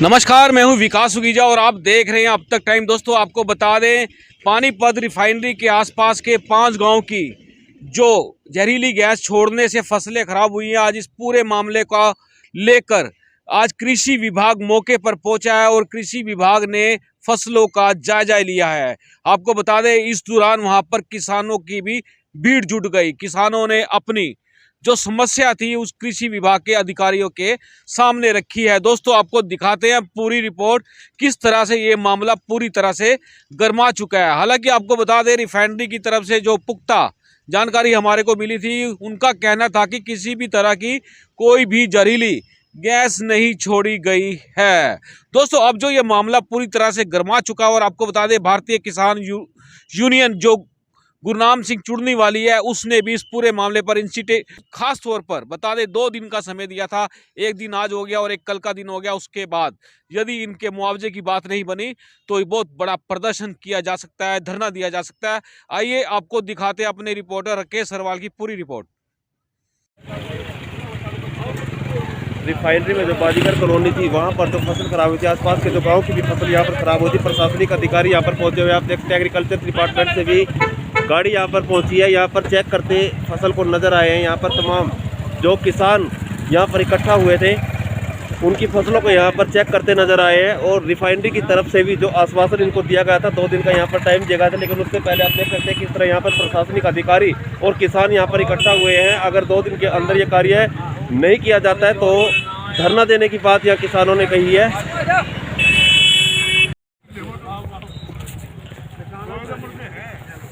नमस्कार, मैं हूं विकास सुगीजा और आप देख रहे हैं अब तक टाइम। दोस्तों, आपको बता दें, पानीपत रिफाइनरी के आसपास के 5 गांव की जो जहरीली गैस छोड़ने से फसलें खराब हुई हैं, आज इस पूरे मामले का लेकर आज कृषि विभाग मौके पर पहुंचा है और कृषि विभाग ने फसलों का जायजा लिया है। आपको बता दें, इस दौरान वहां पर किसानों की भी भीड़ जुट गई। किसानों ने अपनी जो समस्या थी उस कृषि विभाग के अधिकारियों के सामने रखी है। दोस्तों, आपको दिखाते हैं पूरी रिपोर्ट, किस तरह से ये मामला पूरी तरह से गर्मा चुका है। हालांकि आपको बता दें, रिफाइनरी की तरफ से जो पुख्ता जानकारी हमारे को मिली थी, उनका कहना था कि किसी भी तरह की कोई भी जहरीली गैस नहीं छोड़ी गई है। दोस्तों, अब जो ये मामला पूरी तरह से गर्मा चुका है और आपको बता दें, भारतीय किसान यूनियन जो गुरनाम सिंह चुड़नी वाली है, उसने भी इस पूरे मामले पर खास तौर पर बता दें 2 दिन का समय दिया था। एक दिन आज हो गया और एक कल का दिन हो गया। उसके बाद यदि इनके मुआवजे की बात नहीं बनी तो बहुत बड़ा प्रदर्शन किया जा सकता है, धरना दिया जा सकता है। आइए आपको दिखाते हैं अपने रिपोर्टर राकेश सरवाल की पूरी रिपोर्ट। रिफाइनरी में जो बाजीगर कॉलोनी थी, वहाँ पर जो फसल खराब हुई थी, आसपास के जो गांव की भी फसल यहाँ पर खराब हुई थी। प्रशासनिक अधिकारी यहाँ पर पहुँचे हुए, आप देखते हैं एग्रीकल्चर डिपार्टमेंट से भी गाड़ी यहाँ पर पहुँची है। यहाँ पर चेक करते फसल को नज़र आए हैं। यहाँ पर तमाम जो किसान यहाँ पर इकट्ठा हुए थे, उनकी फसलों को यहाँ पर चेक करते नज़र आए हैं। और रिफाइनरी की तरफ से भी जो आश्वासन इनको दिया गया था, 2 दिन का यहाँ पर टाइम दिया गया था, लेकिन उससे पहले आप देख सकते हैं किस तरह यहाँ पर प्रशासनिक अधिकारी और किसान यहाँ पर इकट्ठा हुए हैं। अगर 2 दिन के अंदर ये कार्य नहीं किया जाता है तो धरना देने की बात यहाँ किसानों ने कही है।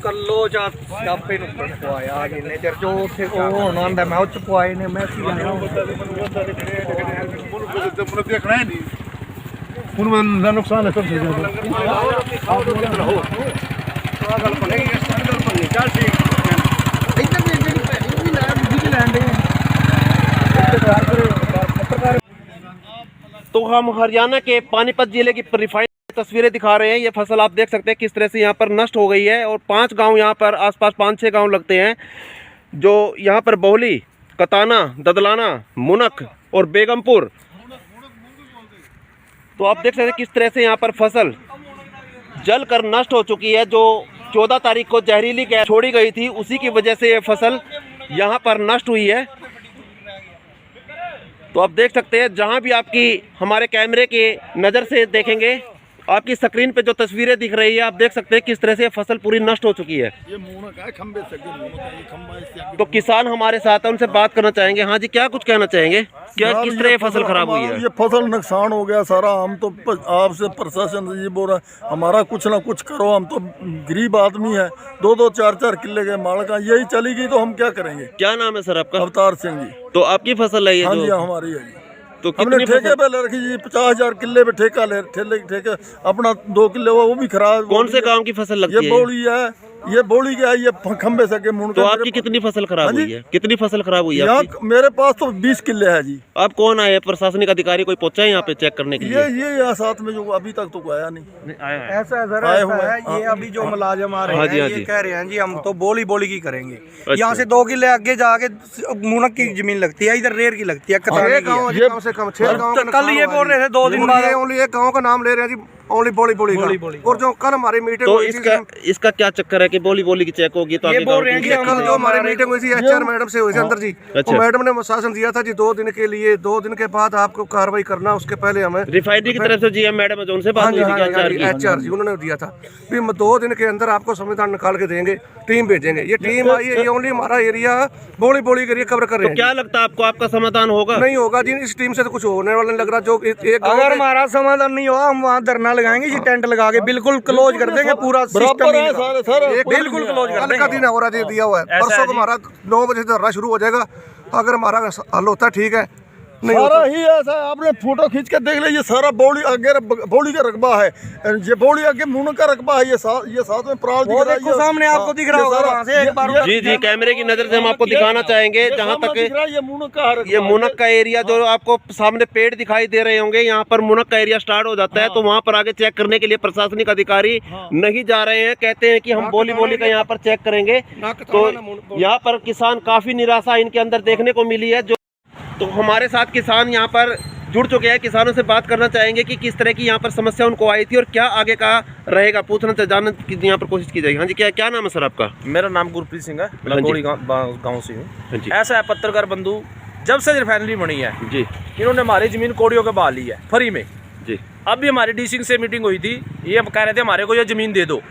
ਕੱਲੋ ਜਾਂ ਆਪੇ ਨੂੰ ਪਵਾਇਆ ਜਿੰਨੇ ਚਿਰ ਜੋ ਉੱਥੇ ਉਹ ਹੋਣਾ ਹੁੰਦਾ ਮੈਂ ਉਹ ਚ ਪਵਾਏ ਨੇ ਮੈਂ ਕੀ ਜਾਣਾ ਮੈਨੂੰ ਦੇਖਣਾ ਨਹੀਂ ਹੁਣ ਮੈਨੂੰ ਨੁਕਸਾਨ ਹੈ ਸਭ ਚੀਜ਼ਾਂ ਦਾ ਆਹ ਗੱਲ ਬਣੀ ਹੈ ਸਾਰੀ ਗੱਲ ਬਣੀ ਚੱਲ ਠੀਕ ਇੱਧਰ ਵੀ ਜਿਹੜੀ ਪੈਣੀ ਵੀ ਲੈ ਵੀ ਲੈਣ ਦੇ तो हम हरियाणा के पानीपत जिले की रिफाइनरी तस्वीरें दिखा रहे हैं। ये फसल आप देख सकते हैं किस तरह से यहाँ पर नष्ट हो गई है। और 5 गांव यहाँ पर आसपास 5-6 गांव लगते हैं, जो यहाँ पर बोहली, कताना, ददलाना, मुनक और बेगमपुर। तो आप देख सकते हैं किस तरह से यहाँ पर फसल जल कर नष्ट हो चुकी है। जो 14 तारीख को जहरीली गैस छोड़ी गई थी, उसी की वजह से ये फसल यहाँ पर नष्ट हुई है। तो आप देख सकते हैं, जहाँ भी आपकी हमारे कैमरे के नज़र से देखेंगे, आपकी स्क्रीन पे जो तस्वीरें दिख रही है, आप देख सकते हैं किस तरह से ये फसल पूरी नष्ट हो चुकी है। ये मुनक है, खंबे से ये खंबा इससे तो किसान हमारे साथ हैं, उनसे बात करना चाहेंगे। हाँ जी, क्या कुछ कहना चाहेंगे? क्या किस तरह ये फसल खराब हुई है? ये फसल नुकसान हो गया सारा। हम तो आपसे प्रशासन से ये बोल रहे हैं, हमारा कुछ ना कुछ करो। हम तो गरीब आदमी है, 2-2, 4-4 किले के मालिक हैं। यही चली गई तो हम क्या करेंगे? क्या नाम है सर आपका? अवतार सिंह जी। तो आपकी फसल है ये? हाँ जो जी, हमारी है जी। तो हमने ठेके पे ले रखी जी, 50,000 किले पे ठेका ले ठेके अपना 2 किले वो भी खराब। कौन से गांव की फसल लगती है? ये बोली है, ये बोली क्या है, ये खंबे से के मुंह। तो आपकी कितनी फसल खराब हुई है? कितनी फसल खराब हुई है? यहाँ मेरे पास तो 20 किले है जी। आप कौन आए? प्रशासनिक अधिकारी कोई पहुंचा है यहाँ पे चेक करने के लिए? ये यहाँ साथ में जो अभी तक तो कोई आया नहीं। ऐसा है सर, ऐसा है। ये अभी जो मुलाजिम आ रहे हैं, ये कह रहे हैं जी हम तो बोली की करेंगे। यहाँ से 2 किले आगे जाके मुनक की जमीन लगती है, इधर रेर की लगती है, कम से कम 6 गाँव। कल ये बोल रहे थे 2 दिन बाद ओनली एक गाँव का नाम ले रहे हैं जी, ओनली बोली। और जो कल हमारी मीटिंग तो इसका क्या चक्कर है कि बोली की चेक होगी? तो ये बोल रहे हैं कि कल जो हमारी मीटिंग हुई थी एचआर मैडम से हुई थी अंदर जी, तो मैडम ने शासन दिया था जी 2 दिन के लिए, 2 दिन के बाद आपको कार्रवाई करना। उसके पहले हमें रिफाइनरी की तरफ से जीएम मैडम है जो उनसे बात हुई थी, एचआर जी उन्होंने दिया था भी 2 दिन के अंदर आपको संविधान निकाल के देंगे, टीम भेजेंगे। ये टीम आई है, ये ओनली हमारा एरिया बोली के लिए कवर कर रहे हैं। क्या लगता है आपको, आपका समाधान होगा? नहीं होगा जी, इस टीम से तो कुछ होने वाला नहीं लग रहा। जो अगर हमारा समाधान नहीं हुआ, हम वहाँ धरना लगाएंगे जी, टेंट लगा के बिल्कुल क्लोज कर देंगे पूरा सिस्टम। बिल्कुल क्लोज कर देंगे। दिन हो रहा है, दिया हुआ है। परसों को हमारा 9 बजे से धरना शुरू हो जाएगा। अगर हमारा हल होता है ठीक है, नहीं सारा ही ऐसा। आपने फोटो खींच के देख ले, ये सारा बोली आगे बोली का रकबा है, ये बोली आगे मुन का रकबा है। ये साथ में प्राल दिख रहा है, सामने आपको दिख रहा होगा वहाँ से एक बार। जी, कैमरे की नजर से हम आपको दिखाना चाहेंगे। जहाँ तक ये मुनक का एरिया, जो आपको सामने पेड़ दिखाई दे रहे होंगे, यहाँ पर मुनक का एरिया स्टार्ट हो जाता है। तो वहाँ पर आगे चेक करने के लिए प्रशासनिक अधिकारी नहीं जा रहे हैं, कहते हैं कि हम बोली का यहाँ पर चेक करेंगे। तो यहाँ पर किसान काफी निराशा इनके अंदर देखने को मिली है। तो हमारे साथ किसान यहाँ पर जुड़ चुके हैं, किसानों से बात करना चाहेंगे कि किस तरह की यहाँ पर समस्या उनको आई थी और क्या आगे का रहेगा, पूछना जानने की यहाँ पर कोशिश की जाएगी। हाँ जी, क्या नाम है सर आपका? मेरा नाम गुरप्रीत सिंह है, मैं गोड़ी गाँव से हाँ जी। हूँ। ऐसा है पत्रकार बंधु, जब से रिफाइनरी बनी है जी, इन्होंने हमारी जमीन कोड़ियों के बहा ली है फ्री में जी। अब भी हमारी डीसी से मीटिंग हुई थी, ये कह रहे थे हमारे को ये जमीन दे दो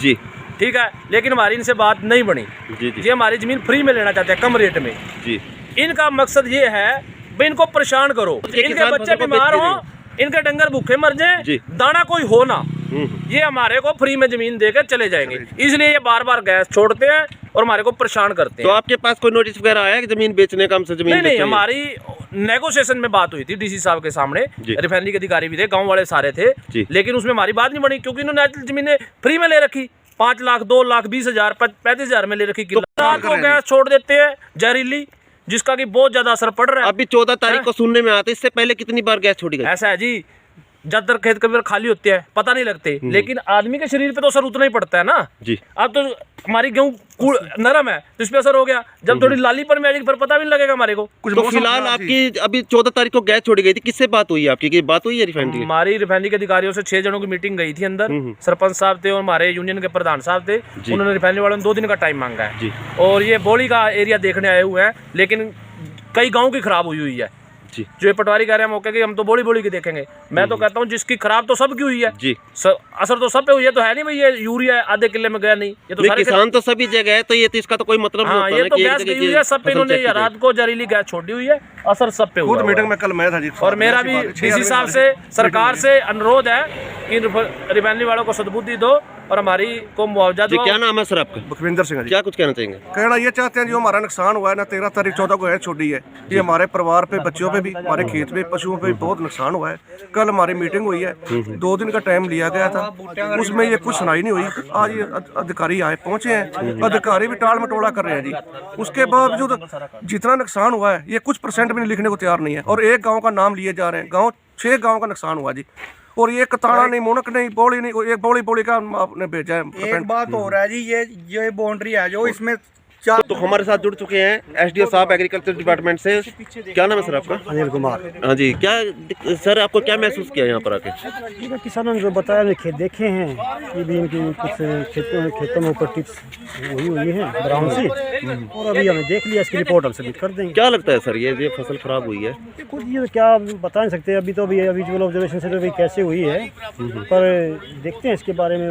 जी, ठीक है, लेकिन हमारी इनसे बात नहीं बनी जी, जी, ये हमारी जमीन फ्री में लेना चाहते हैं कम रेट में जी। इनका मकसद ये है भाई इनको परेशान करो, इनके बच्चे बीमार हो, इनके डंगर भूखे मर जाए, दाना कोई हो ना, ये हमारे को फ्री में जमीन देकर चले जाएंगे, इसलिए ये बार बार गैस छोड़ते हैं और हमारे को परेशान करते हैं। तो आपके पास कोई नोटिस वगैरह आया कि जमीन बेचने का? हमसे जमीन नहीं, हमारी नेगोशिएशन में बात हुई थी डीसी साहब के सामने, रिफाइनरी के अधिकारी भी थे, गांव वाले सारे थे, लेकिन उसमें हमारी बात नहीं बनी क्योंकि इन्होंने जमीनें फ्री में ले रखी, 5 लाख 2 लाख 20,000 35,000 में ले रखी। रात को गैस छोड़ देते हैं जहरीली, जिसका कि बहुत ज्यादा असर पड़ रहा है। अभी 14 तारीख को सुनने में आता है, इससे पहले कितनी बार गैस छोड़ी गई? ऐसा है जी, ज्यादातर खेत कभी खाली होते हैं, पता नहीं लगते, लेकिन आदमी के शरीर पे तो असर उतना ही पड़ता है ना जी। अब तो हमारी गेहूं नरम है तो इस पे असर हो गया, जब थोड़ी लाली पर में आएगी फिर पता भी नहीं लगेगा हमारे को। तो फिलहाल आपकी अभी 14 तारीख को गैस छोड़ी गई थी, किससे बात हुई आपकी? कि बात हुई है रिफाइनरी? हमारी रिफाइनरी के अधिकारियों से 6 जनों की मीटिंग गई थी अंदर, सरपंच साहब थे और हमारे यूनियन के प्रधान साहब थे, उन्होंने रिफाइनरी वालों ने 2 दिन का टाइम मांगा है और ये बोली का एरिया देखने आए हुए हैं, लेकिन कई गाँव की खराब हुई है जी। जो ये पटवारी कह रहे हैं मौके की हम तो बोली की देखेंगे, मैं तो कहता हूँ जिसकी खराब तो सबकी हुई है जी, असर तो सब पे हुई है, तो है नहीं भाई ये यूरिया आधे किले में गया नहीं, ये तो सारे किसान तो सभी जगह है, तो ये तो इसका तो कोई मतलब नहीं होता। ये तो गैस गई हुई है सब पे, इन्होंने रात को जहरीली गैस छोड़ी हुई है, असर सब पे हुआ। मीटिंग में कल मैं था जी, और मेरा भी डीसी साहब से सरकार से अनुरोध है कि रिफाइनरी वालों को सद्बुद्धि दो और हमारी को मुआवजा दो। क्या नाम है सर आपका? बखविंदर सिंह। क्या कुछ कहना चाहेंगे? कहना ये चाहते हैं जो हमारा नुकसान हुआ है ना, 13 तारीख 14 को है छोड़ी है, ये हमारे परिवार पे, बच्चों पे भी, हमारे खेत पे, पशुओं पे बहुत नुकसान हुआ है। कल हमारी मीटिंग हुई है, 2 दिन का टाइम लिया गया था, उसमें ये कुछ सुनाई नहीं हुई। आज ये अधिकारी आए पहुंचे हैं, अधिकारी भी टाल मटोला कर रहे हैं जी, उसके बावजूद जितना नुकसान हुआ है ये कुछ % भी लिखने को तैयार नहीं है और एक गाँव का नाम लिए जा रहे हैं। 6 गाँव का नुकसान हुआ जी, और ये कताड़ा नहीं, मुनक नहीं, बोली नहीं, एक बोली का आपने भेजा है। एक बात हो रहा है जी, ये बाउंड्री है जो इसमें तो हमारे साथ जुड़ चुके हैं एसडीओ साहब एग्रीकल्चर डिपार्टमेंट से। क्या नाम है सर आपका? अनिल कुमार। हाँ जी, क्या सर आपको क्या महसूस किया यहाँ पर आके? किसानों ने जो बताया, खेत देखे हैं कि भी इनकी कुछ खेतों में ऊपर टिप्स हुई हैं ब्राउन सी, और अभी हमने देख लिया, इसकी रिपोर्ट हम सबमिट कर देंगे। क्या लगता है सर ये फसल खराब हुई है? कुछ ये क्या बता नहीं सकते, अभी तो अभी विजुअल ऑब्जर्वेशन से तो अभी कैसे हुई है, पर देखते हैं इसके बारे में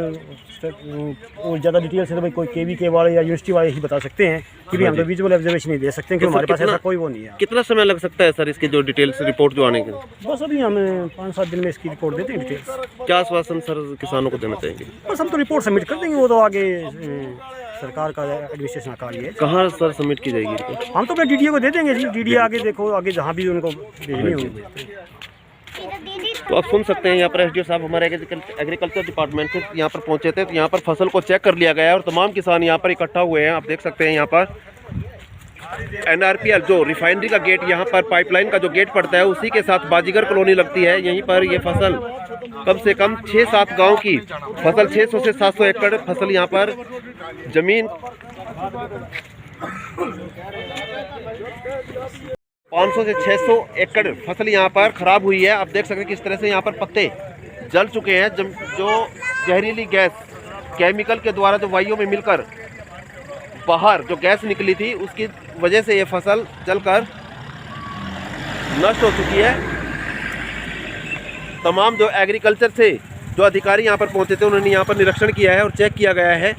और ज़्यादा डिटेल से तो भाई कोई KVK वाले या यूनिवर्सिटी वाले ही बता सकते हैं कि भी हम तो विजुअल ऑब्जर्वेशन नहीं दे सकते क्योंकि हमारे पास ऐसा कोई वो नहीं है। कितना समय लग सकता है सर इसके जो डिटेल्स रिपोर्ट जो आने के? बस अभी हम 5-7 दिन में इसकी रिपोर्ट देते हैं डिटेल्स। क्या आश्वासन सर किसानों को देना चाहेंगे? बस हम तो रिपोर्ट सबमिट कर देंगे, वो तो आगे सरकार का एडमिनिस्ट्रेशन का कार्य है। कहाँ सर सबमिट की जाएगी रिपोर्ट? हम तो अपने DDO को दे देंगे जी, DDO आगे देखो, आगे जहाँ भी उनको भेजनी होगी। तो आप सुन सकते हैं यहाँ पर एसडीओ साहब हमारे एग्रीकल्चर डिपार्टमेंट से यहाँ पर पहुँचे थे, तो यहाँ पर फसल को चेक कर लिया गया है और तमाम किसान यहाँ पर इकट्ठा हुए हैं। आप देख सकते हैं यहाँ पर NRPL जो रिफाइनरी का गेट, यहाँ पर पाइपलाइन का जो गेट पड़ता है उसी के साथ बाजीगर कॉलोनी लगती है। यहीं पर ये फसल कम से कम 6-7 गांव की फसल, 600 से 700 एकड़ फसल यहाँ पर जमीन 500 से 600 एकड़ फसल यहाँ पर खराब हुई है। आप देख सकते हैं किस तरह से यहाँ पर पत्ते जल चुके हैं। जो जहरीली गैस केमिकल के द्वारा जो वायुओं में मिलकर बाहर जो गैस निकली थी उसकी वजह से ये फसल जलकर नष्ट हो चुकी है। तमाम जो एग्रीकल्चर से जो अधिकारी यहाँ पर पहुँचे थे उन्होंने यहाँ पर निरीक्षण किया है और चेक किया गया है।